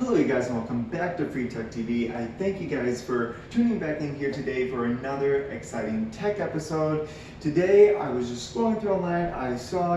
Hello you guys and welcome back to Free Tech TV. I thank you guys for tuning back in here today for another exciting tech episode. Today I was just scrolling through online,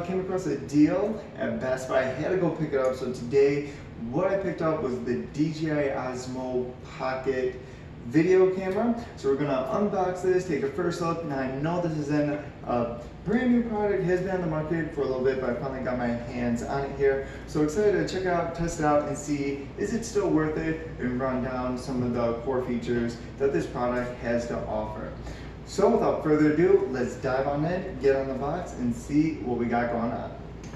came across a deal at Best Buy. I had to go pick it up, so today what I picked up was the DJI Osmo Pocket video camera. So we're gonna unbox this, take a first look. Now I know this isn't a brand new product, it has been on the market for a little bit, but I finally got my hands on it here. So excited to check it out, test it out, and see is it still worth it, and run down some of the core features that this product has to offer. So without further ado, let's dive on in, get on the box, and see what we got going on.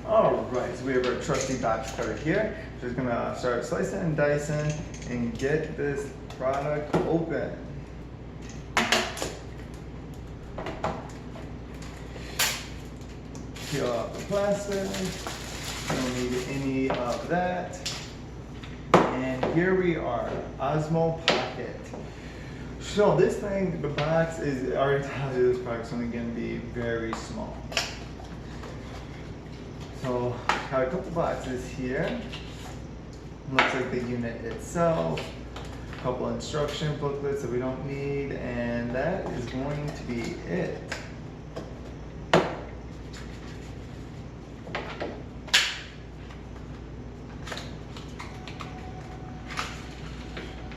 Alright, so we have our trusty box cutter here. Just gonna start slicing and dicing and get this product open. Peel off the plastic. Don't need any of that. And here we are, Osmo Pocket. So this thing, the box is already tells you this product's only going to be very small. So got a couple boxes here. Looks like the unit itself. A couple instruction booklets that we don't need, and that is going to be it.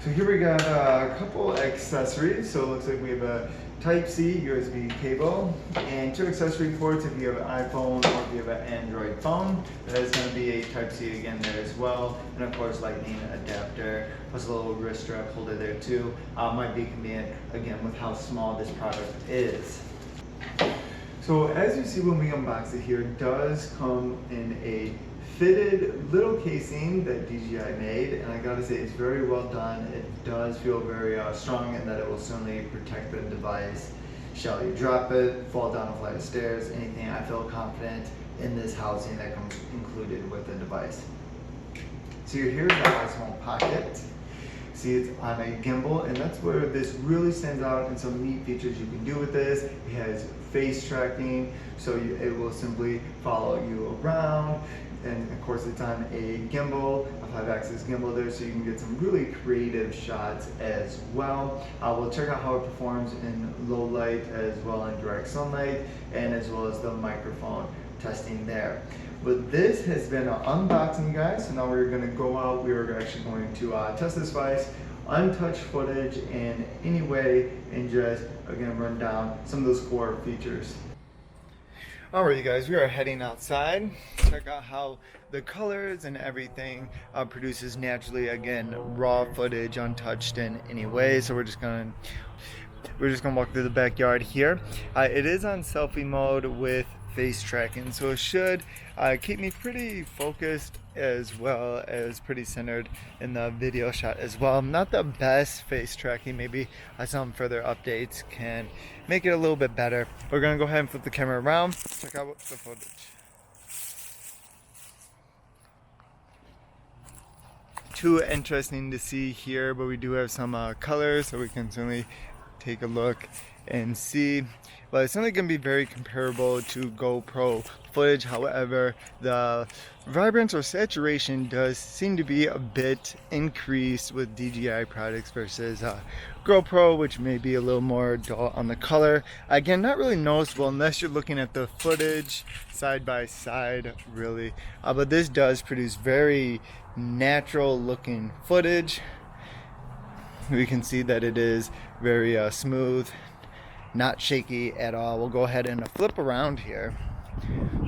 So here we got a couple accessories. So it looks like we have a Type-C USB cable and two accessory ports if you have an iPhone or if you have an Android phone. There's going to be a Type-C again there as well, and of course lightning adapter, plus a little wrist strap holder there too. Might be convenient again with how small this product is. So as you see when we unbox it here, it does come in a fitted little casing that DJI made, and I gotta say it's very well done. It does feel very strong in that it will certainly protect the device. Shall you drop it, fall down a flight of stairs, anything, I feel confident in this housing that comes included with the device. So here's the Osmo Pocket. See, it's on a gimbal, and that's where this really stands out, and some neat features you can do with this. It has face tracking, so it will simply follow you around. And of course it's on a gimbal, a 5-axis gimbal there, so you can get some really creative shots as well. We'll check out how it performs in low light as well in direct sunlight, and as well as the microphone testing there. But this has been an unboxing, guys, so now we're going to go out. We are actually going to test this device, untouched footage in any way, and just again run down some of those core features. Alright you guys, we are heading outside. Check out how the colors and everything produces naturally, again, raw footage, untouched in any way. So we're just gonna walk through the backyard here. It is on selfie mode with face tracking, so it should keep me pretty focused as well as pretty centered in the video shot as well. Not the best face tracking, maybe some further updates can make it a little bit better. We're gonna go ahead and flip the camera around, check out the footage. Too interesting to see here, but we do have some colors, so we can certainly take a look and see. But it's only going to be very comparable to GoPro footage. However, the vibrance or saturation does seem to be a bit increased with DJI products versus GoPro, which may be a little more dull on the color. Again, not really noticeable unless you're looking at the footage side by side, really. But this does produce very natural looking footage. We can see that it is very smooth, not shaky at all. We'll go ahead and flip around here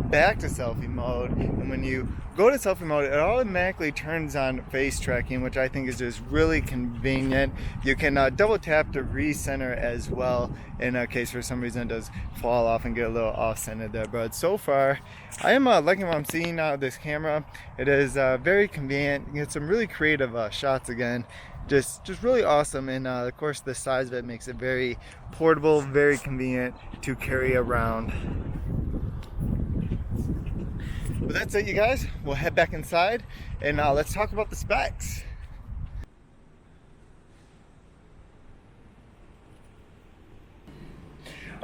back to selfie mode, and when you go to selfie mode, it automatically turns on face tracking, which I think is just really convenient. You can double tap to recenter as well in a case for some reason it does fall off and get a little off center there. But so far I am liking what I'm seeing out of this camera. It is very convenient. You get some really creative shots again. Just really awesome, and of course the size of it makes it very portable, very convenient to carry around. But that's it, you guys. We'll head back inside and let's talk about the specs.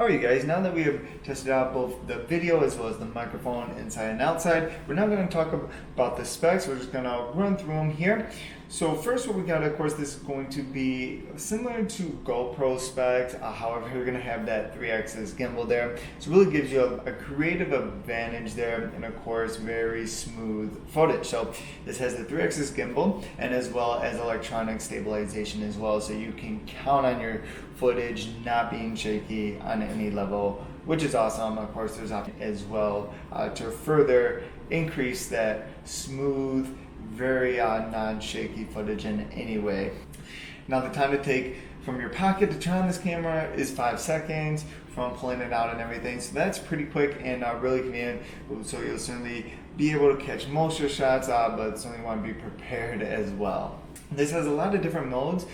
Alright guys, now that we have tested out both the video as well as the microphone inside and outside, we're now going to talk about the specs. We're just going to run through them here. So first what we got, of course, this is going to be similar to GoPro specs, however you're going to have that 3-axis gimbal there. So it really gives you a creative advantage there, and of course very smooth footage. So this has the 3-axis gimbal and as well as electronic stabilization as well, so you can count on your footage not being shaky on any level, which is awesome. Of course there's option as well to further increase that smooth, very non-shaky footage in any way. Now the time to take from your pocket to turn on this camera is 5 seconds from pulling it out and everything, so that's pretty quick and really convenient. So you'll certainly be able to catch most of your shots, but certainly want to be prepared as well. This has a lot of different modes,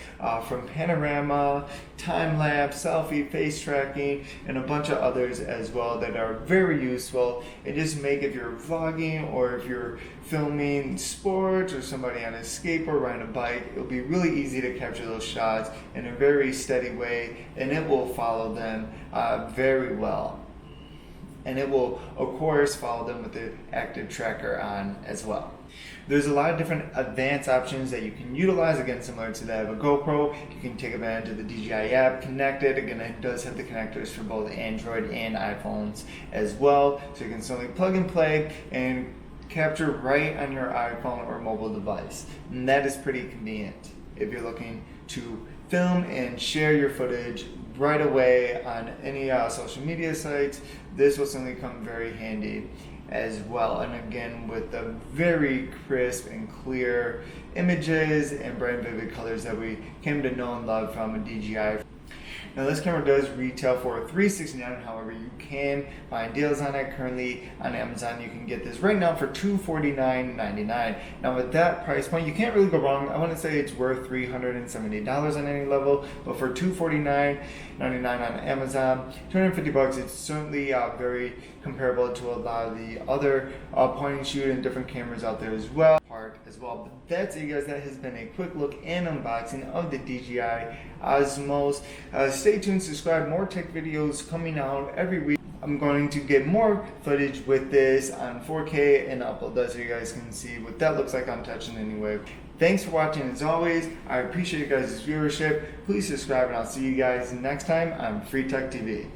from panorama, time-lapse, selfie, face tracking, and a bunch of others as well that are very useful. And just make, if you're vlogging or if you're filming sports or somebody on a skateboard riding a bike, it'll be really easy to capture those shots in a very steady way, and it will follow them very well. And it will, of course, follow them with the active tracker on as well. There's a lot of different advanced options that you can utilize, again similar to that of a GoPro. You can take advantage of the DJI app, connect it. Again, it does have the connectors for both Android and iPhones as well, so you can certainly plug and play and capture right on your iPhone or mobile device. And that is pretty convenient if you're looking to film and share your footage right away on any social media sites. This will certainly come very handy as well, and again with the very crisp and clear images and bright and vivid colors that we came to know and love from DJI. Now this camera does retail for $369, however you can find deals on it. Currently on Amazon you can get this right now for $249.99. Now with that price point you can't really go wrong. I want to say it's worth $370 on any level, but for $249.99 on Amazon, $250, it's certainly very comparable to a lot of the other point and shoot and different cameras out there as well. But that's it guys, that has been a quick look and unboxing of the DJI Osmos. Stay tuned, subscribe, more tech videos coming out every week. I'm going to get more footage with this on 4K and upload that so you guys can see what that looks like untouched in any way. Thanks for watching as always. I appreciate you guys' viewership. Please subscribe and I'll see you guys next time on Free Tech TV.